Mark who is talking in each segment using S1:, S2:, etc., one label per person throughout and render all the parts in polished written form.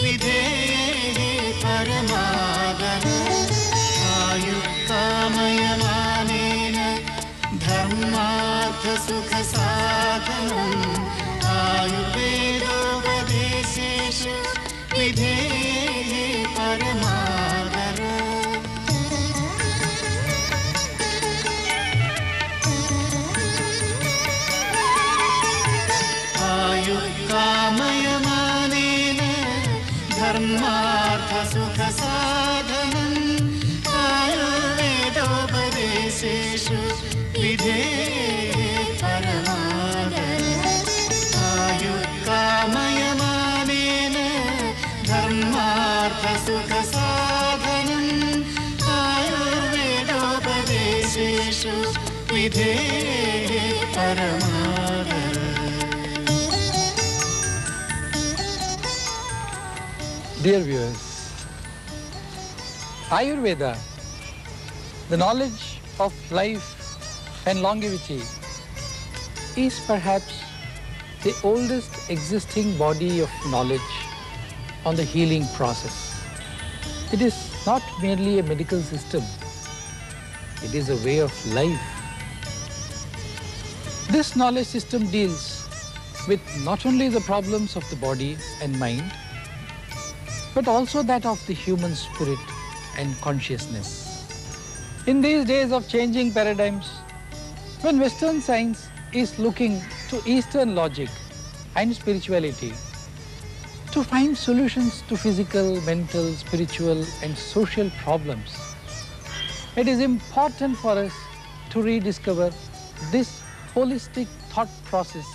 S1: विधेये परमादर आयुक्तामयमानेन धर्मार्थसुखसाधनम् आयुर्वेदोपदेशेषु विधेये परमादर आयुक्तामयमानेन धर्मार्थसुखसाधनम् आयुर्वेदोपदेशेषु विधेये परमादर आयुक्तामयमानेन धर्मार्थसुखसाधनम् आयुर्वेदोपदेशेषु विधेये परमादर
S2: Dear viewers, Ayurveda, the knowledge of life and longevity, is perhaps the oldest existing body of knowledge on the healing process. It is not merely a medical system, it is a way of life. This knowledge system deals with not only the problems of the body and mind, but also that of the human spirit and consciousness. In these days of changing paradigms, when Western science is looking to Eastern logic and spirituality to find solutions to physical, mental, spiritual and social problems, it is important for us to rediscover this holistic thought process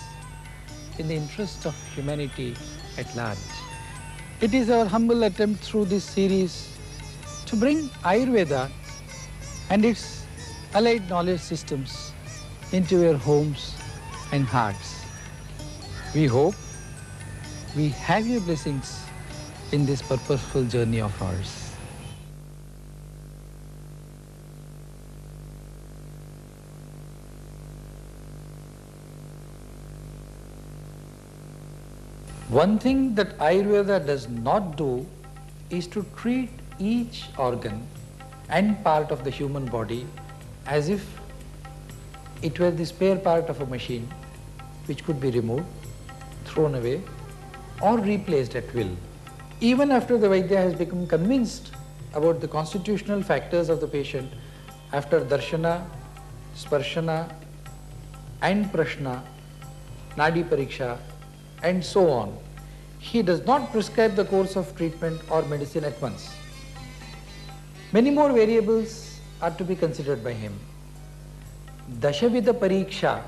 S2: in the interest of humanity at large. It is our humble attempt through this series to bring Ayurveda and its allied knowledge systems into your homes and hearts. We hope we have your blessings in this purposeful journey of ours. One thing that Ayurveda does not do is to treat each organ and part of the human body as if it were the spare part of a machine which could be removed, thrown away or replaced at will. Even after the Vaidya has become convinced about the constitutional factors of the patient, after darshana, sparshana and prashna, nadi pariksha and so on, he does not prescribe the course of treatment or medicine at once. Many more variables are to be considered by him. Dashavida Pariksha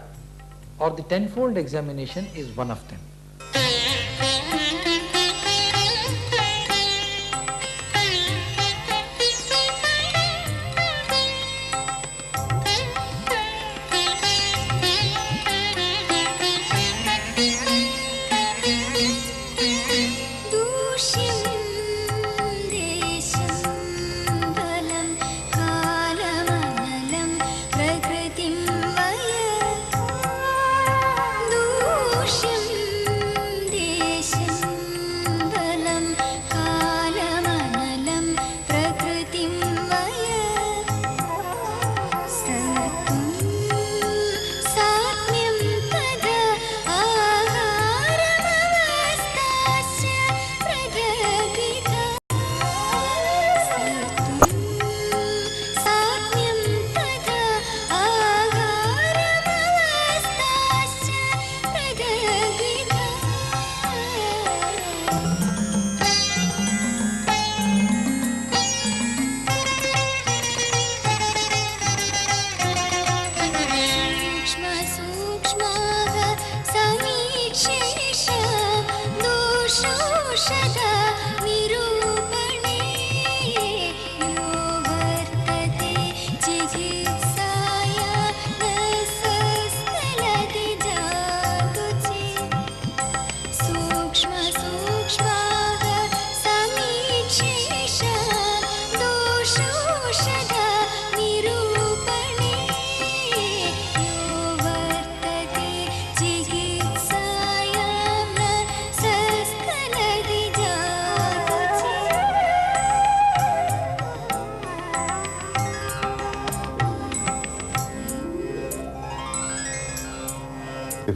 S2: or the tenfold examination is one of them.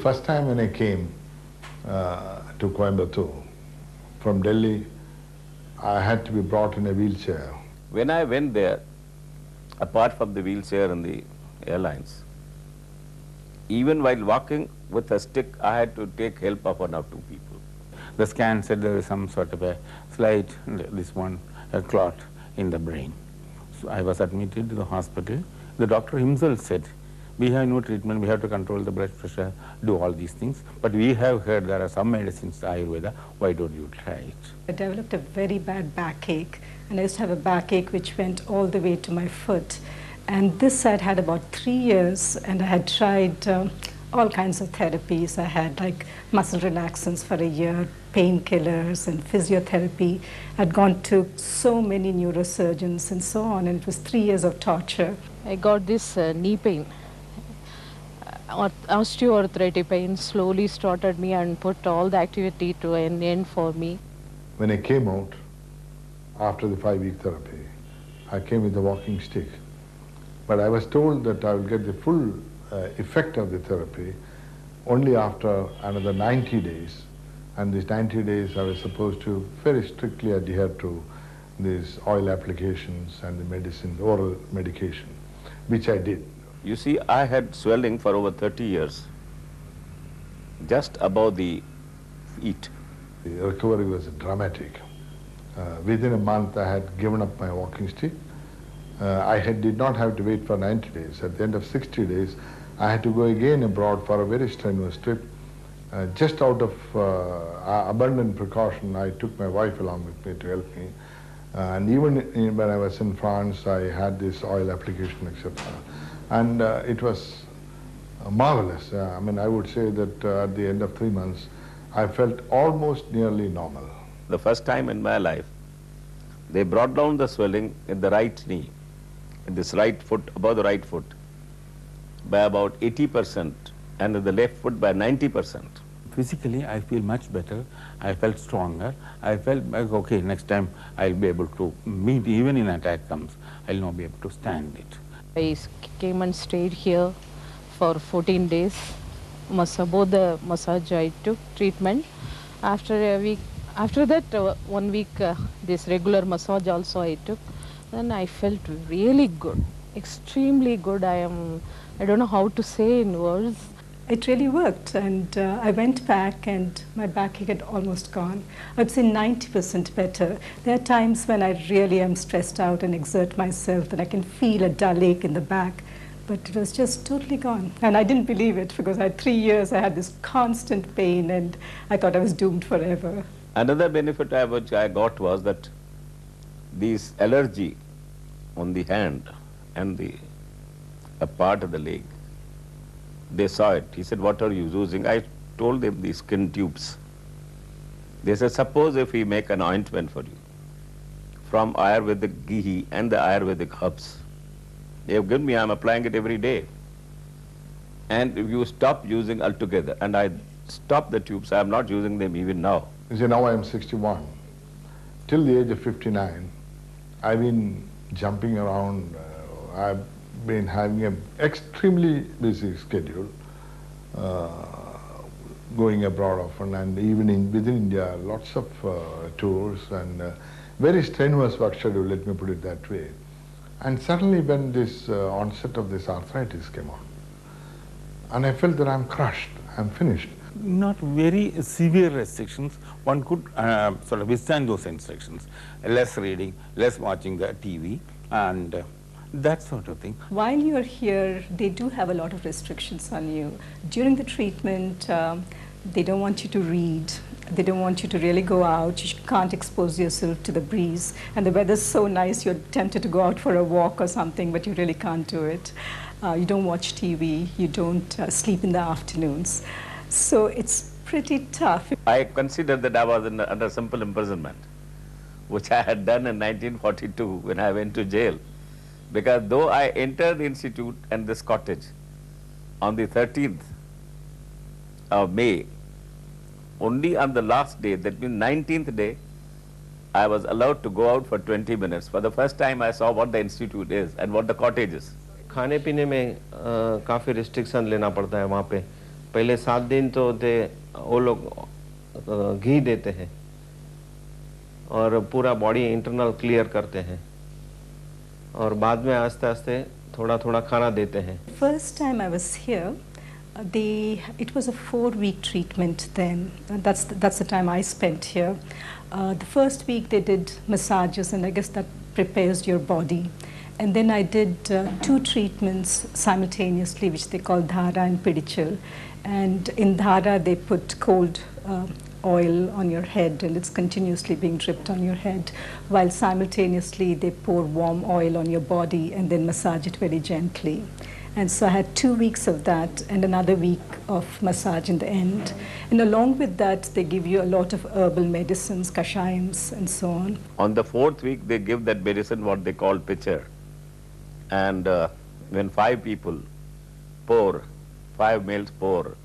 S3: first time when I came to Coimbatore from Delhi, I had to be brought in a wheelchair.
S4: When I went there, apart from the wheelchair and the airlines, even while walking with a stick, I had to take help of 1 or 2 people.
S5: The scan said there is some sort of a slight, a clot in the brain. So I was admitted to the hospital. The doctor himself said, we have no treatment, we have to control the blood pressure, do all these things. But we have heard there are some medicines, Ayurveda, why don't you try it?
S6: I developed a very bad backache, and I used to have a backache which went all the way to my foot. And this I'd had about 3 years, and I had tried all kinds of therapies. I had like muscle relaxants for a year, painkillers and physiotherapy. I'd gone to so many neurosurgeons and so on, and it was 3 years of torture.
S7: I got this knee pain. Osteoarthritis pain slowly started me and put all the activity to an end for me.
S3: When I came out, after the 5-week therapy, I came with a walking stick. But I was told that I will get the full effect of the therapy only after another 90 days. And these 90 days I was supposed to very strictly adhere to these oil applications and the medicine, oral medication, which I did.
S4: You see, I had swelling for over 30 years, just above the feet.
S3: The recovery was dramatic. Within a month I had given up my walking stick. Did not have to wait for 90 days. At the end of 60 days, I had to go again abroad for a very strenuous trip. Just out of abundant precaution, I took my wife along with me to help me. And even when I was in France, I had this oil application, etc. And it was marvelous. I mean, I would say that at the end of 3 months, I felt almost nearly normal.
S4: The first time in my life, they brought down the swelling in the right knee, in this right foot, above the right foot, by about 80%, and in the left foot by 90%.
S5: Physically, I feel much better. I felt stronger. I felt like, okay, next time I'll be able to meet, even in attack comes, I'll not be able to stand it.
S7: I came and stayed here for 14 days. Both the massage I took, treatment. After a week, after that 1 week, this regular massage also I took. Then I felt really good, extremely good. I don't know how to say in words.
S6: It really worked, and I went back and my backache had almost gone. I'd say 90% better. There are times when I really am stressed out and exert myself and I can feel a dull ache in the back, but it was just totally gone. And I didn't believe it because I had 3 years, I had this constant pain and I thought I was doomed forever.
S4: Another benefit which I got was that this allergy on the hand and a part of the leg, they saw it. He said, what are you using? I told them the skin tubes. They said, suppose if we make an ointment for you from Ayurvedic ghee and the Ayurvedic herbs. They have given me, I'm applying it every day. And if you stop using altogether, and I stopped the tubes, I am not using them even now.
S3: You see, now I am 61. Till the age of 59, I've been jumping around. I've been having an extremely busy schedule, going abroad often, and even within India, lots of tours and very strenuous work schedule, let me put it that way. And suddenly when this onset of this arthritis came on, and I felt that I'm crushed, I'm finished.
S5: Not very severe restrictions. One could sort of withstand those restrictions. Less reading, less watching the TV, and that sort of thing.
S6: While you're here, they do have a lot of restrictions on you. During the treatment, they don't want you to read. They don't want you to really go out. You can't expose yourself to the breeze. And the weather's so nice, you're tempted to go out for a walk or something, but you really can't do it. You don't watch TV. You don't sleep in the afternoons. So it's pretty tough.
S4: I considered that I was under simple imprisonment, which I had done in 1942 when I went to jail. Because though I entered the institute and this cottage on the 13th of May, only on the last day, that means 19th day, I was allowed to go out for 20 minutes. For the first time I saw what the institute is and what the cottage is.
S8: खाने पीने में काफ़ी restriction लेना पड़ता है वहाँ पे, पहले 7 दिन तो वो लोग घी देते हैं और पूरा बॉडी इंटरनल क्लियर करते हैं और बाद में आस्ते आस्ते थोड़ा थोड़ा खाना देते हैं.
S6: First time I was here, it was a 4-week treatment then. That's the time I spent here. The first week they did massages, and I guess that prepares your body. And then I did 2 treatments simultaneously, which they call Dhara and Pidichal. And in Dhara they put cold oil on your head, and it's continuously being dripped on your head, while simultaneously they pour warm oil on your body and then massage it very gently. And so I had 2 weeks of that and another week of massage in the end. And along with that, they give you a lot of herbal medicines, kashayams and so on.
S4: On the 4th week, they give that medicine what they call pitcher. And when 5 people pour, 5 males pour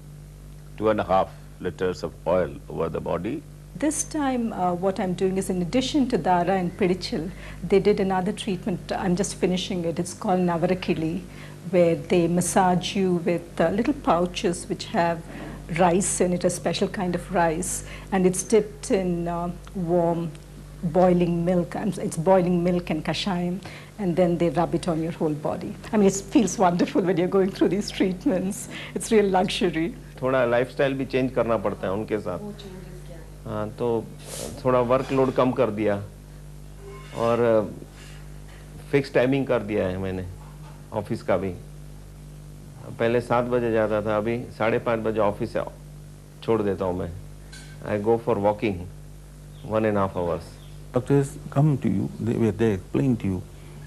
S4: 2.5 liters of oil over the body.
S6: This time, what I'm doing is, in addition to Dhara and Pidichal, they did another treatment. I'm just finishing it. It's called Navarakili, where they massage you with little pouches which have rice in it, a special kind of rice, and it's dipped in warm boiling milk. It's boiling milk and kashayam, and then they rub it on your whole body. I mean, it feels wonderful when you're going through these treatments. It's real luxury.
S8: थोड़ा lifestyle भी change करना पड़ता है उनके साथ. हाँ, तो थोड़ा वर्कलोड कम कर दिया और फिक्स टाइमिंग कर दिया है मैंने ऑफिस का भी. पहले 7 बजे जाता था, अभी 5:30 बजे ऑफिस छोड़ देता हूँ मैं. I go for walking 1.5 hours.
S5: Doctors come to you, they explain to you,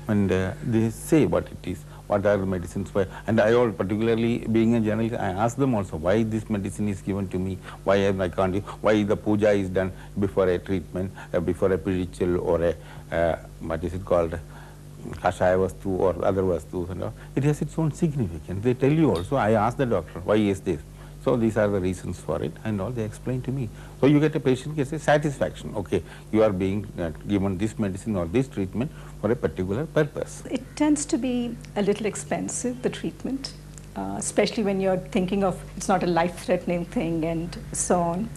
S5: and they say what it is, what are the medicines for. And I all, particularly being a journalist, I ask them also why this medicine is given to me, why I can't, why the puja is done before a treatment, before a spiritual or a, what is it called, kashaya vastu or other vastus. And all. It has its own significance. They tell you also, I ask the doctor, why is this? So these are the reasons for it, and all they explain to me. So you get a patient gets a satisfaction. Okay, you are being given this medicine or this treatment for a particular purpose.
S6: It tends to be a little expensive, the treatment, especially when you're thinking of it's not a life-threatening thing and so on.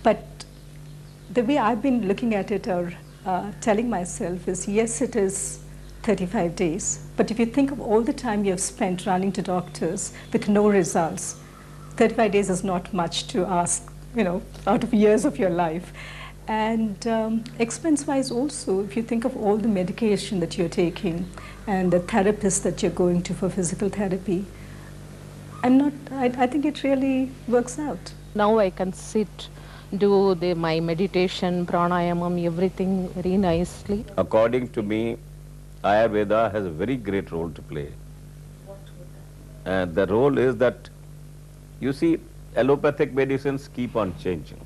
S6: But the way I've been looking at it or telling myself is, yes, it is 35 days, but if you think of all the time you have spent running to doctors with no results, 35 days is not much to ask, you know, out of years of your life. And expense-wise also, if you think of all the medication that you're taking and the therapist that you're going to for physical therapy, I think it really works out.
S7: Now I can sit, do my meditation, pranayamam, everything very nicely.
S4: According to me, Ayurveda has a very great role to play. And the role is that, you see, allopathic medicines keep on changing.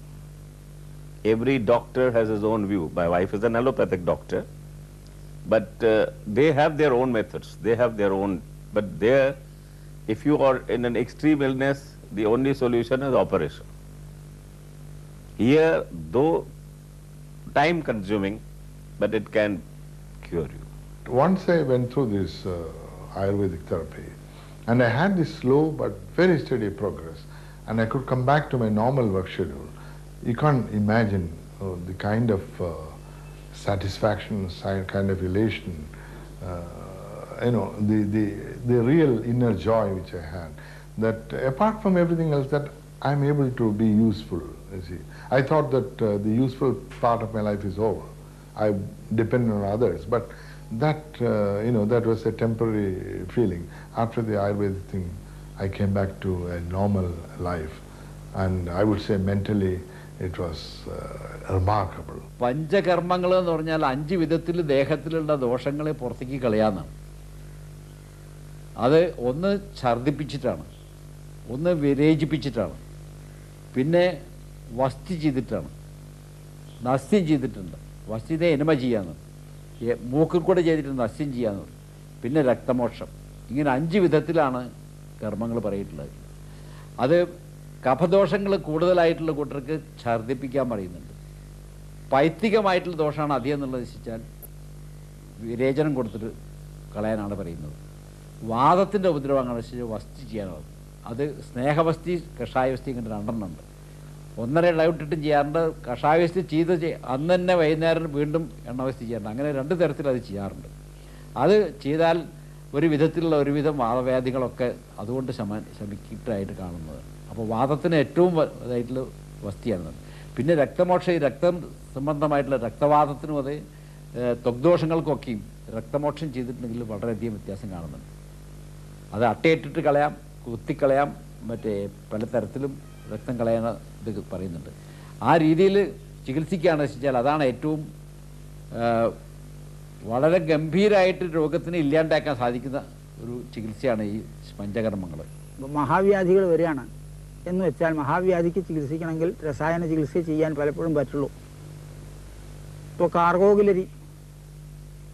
S4: Every doctor has his own view. My wife is an allopathic doctor, but they have their own methods. They have their own, but there, if you are in an extreme illness, the only solution is operation. Here, though time consuming, but it can cure you.
S3: Once I went through this Ayurvedic therapy, and I had this slow but very steady progress, and I could come back to my normal work schedule. You can't imagine the kind of satisfaction, kind of elation, you know, the real inner joy which I had. That apart from everything else, that I'm able to be useful. You see, I thought that the useful part of my life is over. I depend on others, but that you know, that was a temporary feeling. After the Ayurvedic thing, I came back to a normal life, and I would say mentally it was remarkable.
S9: പഞ്ചകർമ്മങ്ങൾ എന്ന് പറഞ്ഞാൽ 5 വിധത്തിൽ ദേഹത്തിലുള്ള ദോഷങ്ങളെ പുറത്തേക്ക് കളയാന്നാണ്. അത് ഒന്ന് ഛർദ്ദിപ്പിച്ചിട്ടാണ്, ഒന്ന് വിരേചിപ്പിച്ചിട്ടാണ്, പിന്നെ വസ്തി ചെയ്തിട്ടാണ്, നസ്യം ചെയ്തിട്ടുണ്ട്, വസ്തിനെ എനിമ ചെയ്യാന്ന്, മൂക്കിൽ കൂടെ ചെയ്തിട്ട് നസ്യം ചെയ്യാന്ന്, പിന്നെ രക്തമോക്ഷം. ഇങ്ങനെ 5 വിധത്തിലാണ് കർമ്മങ്ങൾ പറയിട്ടുള്ളത്. അത് കഫദോഷങ്ങൾ കൂടുതലായിട്ടുള്ള കൂട്ടർക്ക് ഛർദ്ദിപ്പിക്കാൻ പറയുന്നുണ്ട്. പൈത്തികമായിട്ടുള്ള ദോഷമാണ് അധികം എന്നുള്ളത് വെച്ചാൽ വിരേചനം കൊടുത്തിട്ട് കളയാനാണ് പറയുന്നത്. വാദത്തിൻ്റെ ഉപദ്രവം അങ്ങനെ വെച്ചാൽ വസ്തി ചെയ്യാനാണ്. അത് സ്നേഹവസ്തി കഷായവസ്തി ഇങ്ങനെ രണ്ടെണ്ണം ഉണ്ട്. ഒന്നര ഇടവിട്ടിട്ടും ചെയ്യാറുണ്ട്. കഷായവസ്തി അന്ന് തന്നെ വൈകുന്നേരം വീണ്ടും എണ്ണവസ്തി ചെയ്യാറുണ്ട്. അങ്ങനെ രണ്ട് തരത്തിൽ അത് ചെയ്യാറുണ്ട്. അത് ചെയ്താൽ ഒരു വിധത്തിലുള്ള ഒരുവിധം വാദവ്യാധികളൊക്കെ അതുകൊണ്ട് ശമിക്കിട്ടായിട്ട് കാണുന്നത്. അപ്പോൾ വാദത്തിന് ഏറ്റവും ഇതായിട്ടുള്ള വസ്തിയാണ്. പിന്നെ രക്തമോക്ഷം, ഈ രക്തം സംബന്ധമായിട്ടുള്ള രക്തവാദത്തിനും അതെ ത്വഗ്ദോഷങ്ങൾക്കൊക്കെയും രക്തമോക്ഷം ചെയ്തിട്ടുണ്ടെങ്കിൽ വളരെയധികം വ്യത്യാസം കാണുന്നുണ്ട്. അത് അട്ടയിട്ടിട്ട് കളയാം, കുത്തിക്കളയാം, മറ്റേ പലതരത്തിലും രക്തം കളയാൻ ഇത് പറയുന്നുണ്ട്. ആ രീതിയിൽ ചികിത്സിക്കുകയാണെന്ന് വെച്ചാൽ അതാണ് ഏറ്റവും വളരെ ഗംഭീരമായിട്ട് രോഗത്തിന് ഇല്ലാണ്ടാക്കാൻ സാധിക്കുന്ന ഒരു ചികിത്സയാണ് ഈ പഞ്ചകർമ്മങ്ങൾ.
S10: മഹാവ്യാധികൾ വരികയാണ് എന്ന് വെച്ചാൽ മഹാവ്യാധിക്ക് ചികിത്സിക്കണമെങ്കിൽ രസായന ചികിത്സ ചെയ്യാൻ പലപ്പോഴും പറ്റുള്ളൂ. ഇപ്പോൾ കാർഗോഗുലരി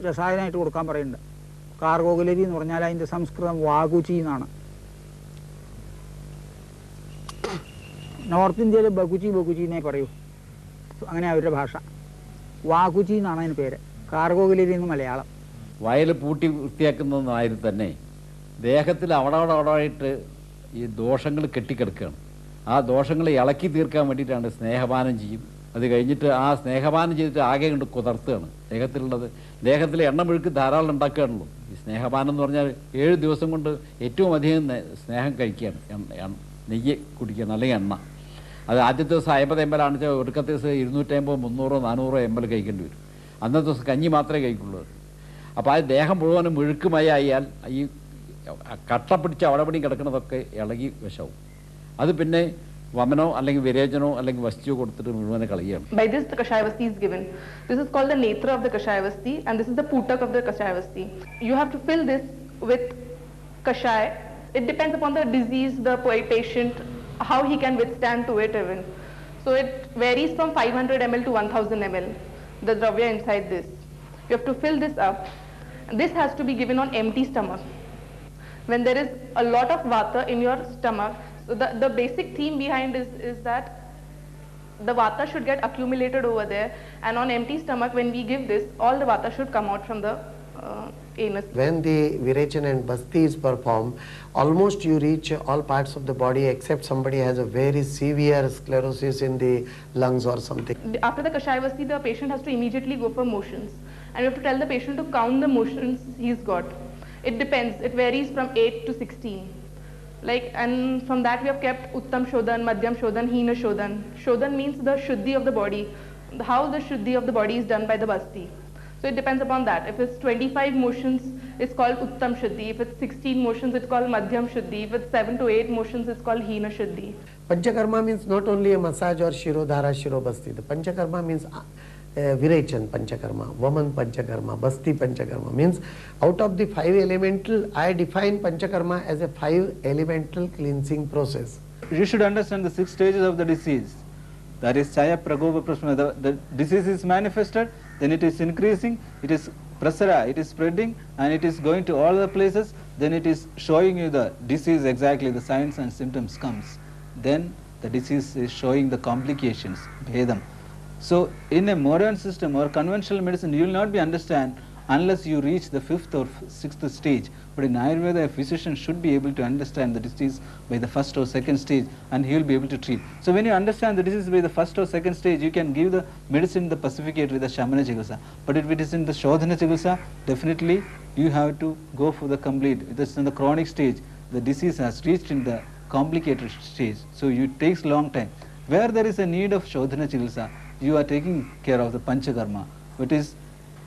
S10: രസായനമായിട്ട് കൊടുക്കാൻ പറയുന്നുണ്ട്. കാർഗോഗുലരി എന്ന് പറഞ്ഞാൽ അതിൻ്റെ സംസ്കൃതം വാഗുചി എന്നാണ്. നോർത്ത് ഇന്ത്യയിൽ ബഗുചി എന്നേ പറയൂ, അങ്ങനെ അവരുടെ ഭാഷ. വാഗുചി എന്നാണ് അതിന് പേര്. കാർഗോഗുലരി എന്ന് മലയാളം.
S9: വയൽ പൂട്ടി വൃത്തിയാക്കുന്നതായി തന്നെ ദേഹത്തിൽ അവിടെ ഈ ദോഷങ്ങൾ കെട്ടിക്കിടക്കുകയാണ്. ആ ദോഷങ്ങൾ ഇളക്കി തീർക്കാൻ വേണ്ടിയിട്ടാണ് സ്നേഹപാനം ചെയ്യും. അത് കഴിഞ്ഞിട്ട് ആ സ്നേഹപാനം ചെയ്തിട്ട് ആകെ കൊണ്ട് കുതിർത്തുകയാണ് ദേഹത്തിലുള്ളത്. ദേഹത്തിൽ എണ്ണ മെഴുക്ക് ധാരാളം ഉണ്ടാക്കുകയാണല്ലോ. ഈ സ്നേഹപാനം എന്ന് പറഞ്ഞാൽ 7 ദിവസം കൊണ്ട് ഏറ്റവും അധികം സ്നേഹം കഴിക്കുകയാണ്. നെയ്യ് കുടിക്കുകയാണ്, അല്ലെങ്കിൽ എണ്ണ. അത് ആദ്യത്തെ ദിവസം 50 ml ആണെന്ന് വെച്ചാൽ ഒടുക്കത്തെ ദിവസം 250, 300, 400 ml കഴിക്കേണ്ടി വരും. അന്നത്തെ ദിവസം കഞ്ഞി മാത്രമേ കഴിക്കുള്ളൂ. അപ്പോൾ ആ ദേഹം മുഴുവനും മുഴുക്കുമായി ആയാൽ ഈ കട്ട പിടിച്ച് അവിടെ പടി കിടക്കുന്നതൊക്കെ ഇളകി വിഷവും. അത് പിന്നെ വമനോ അല്ലെങ്കിൽ വിരേചനോ അല്ലെങ്കിൽ വസ്തുവോ കൊടുത്തിട്ട് മുഴുവനെ കളയുകയാണ്.
S11: By this the Kashayavasti is given. This is called the netra of the Kashayavasti and this is the putak of the Kashayavasti. You have to fill this with kashay. It depends upon the disease, the patient, how he can withstand to it even. So it varies from 500 ml to 1000 ml, the dravya inside this. You have to fill this up. This has to be given on empty stomach. When there is a lot of vata in your stomach, so the basic theme behind is that the vata should get accumulated over there, and on empty stomach when we give this, all the vata should come out from the anus.
S12: When the virechana and basti is performed, almost you reach all parts of the body except somebody has a very severe sclerosis in the lungs or something.
S11: After the Kashayavasti, the patient has to immediately go for motions, and we have to tell the patient to count the motions he's got. It depends, it varies from 8 to 16. And from that we have kept Uttam Shodhan, Madhyam Shodhan, Hina Shodhan. Shodhan means the Shuddhi of the body, how the Shuddhi of the body is done by the basti. So it depends upon that. If it's 25 motions, it's called Uttam Shuddhi. If it's 16 motions, it's called Madhyam Shuddhi. If it's 7 to 8 motions, it's called Hina Shuddhi.
S12: Panchakarma means not only a massage or Shirodhara, Shirobasti. The Panchakarma means Virechan Panchakarma, Vaman Panchakarma, Basti Panchakarma. Means out of the 5 elemental, I define Panchakarma as a 5 elemental cleansing process.
S13: You should understand the 6 stages of the disease. That is Chaya Pragopa Prasma. The disease is manifested, then it is increasing, it is prasara, it is spreading, and it is going to all the places, then it is showing you the disease exactly, the signs and symptoms comes. Then the disease is showing the complications, bhedam. So in a modern system or conventional medicine, you will not be understand unless you reach the 5th or 6th stage. But in Ayurveda, a physician should be able to understand the disease by the 1st or 2nd stage, and he will be able to treat. So when you understand the disease by the 1st or 2nd stage, you can give the medicine, the pacificatory, the Shamana Chikitsa. But if it is in the Shodhana Chikitsa, definitely you have to go for the complete. It is in the chronic stage. The disease has reached in the complicated stage. So it takes long time. Where there is a need of Shodhana Chikitsa, you are taking care of the Panchakarma, which is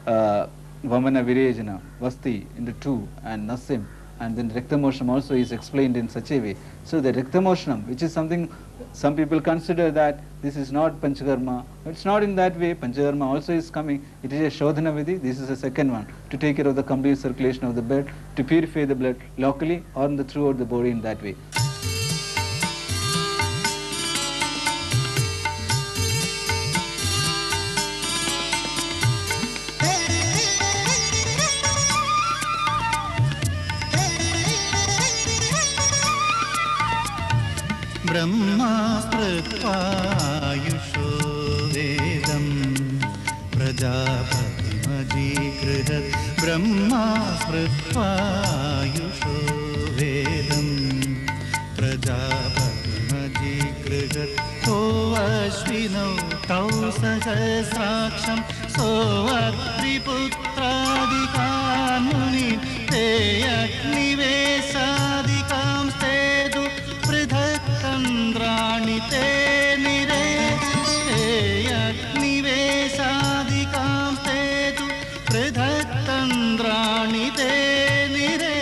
S13: Vamana, Virejana, Vasti in the 2, and Nasim, and then Rektamosham also is explained in such a way. So the Rektamosham, which is something some people consider that this is not Panchakarma, it's not in that way. Panchakarma also is coming. It is a Shodhana Vidhi. This is the second one, to take care of the complete circulation of the blood, to purify the blood locally or throughout the body in that way.
S1: ब्रह्मास्पृत्वायुषो वेदं प्रजापतिमजीगृहत् ब्रह्मास्पृत्वायुषो वेदं तौ सहस्राक्षं सोऽत्रिपुत्रादिकान् मुनीन् ते अग्निवेशादिकांस्तेदु पृथक् तन्द्राणि ते निरे ते अग्निवेशादिकांस्तेदु पृथक् तन्द्राणि ते निरे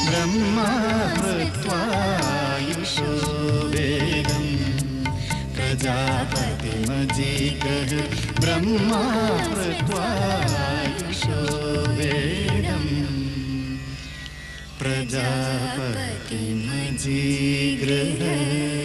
S1: ब्रह्मा प्रजापतिमजीग्रह प्रजापतिमजीग्रह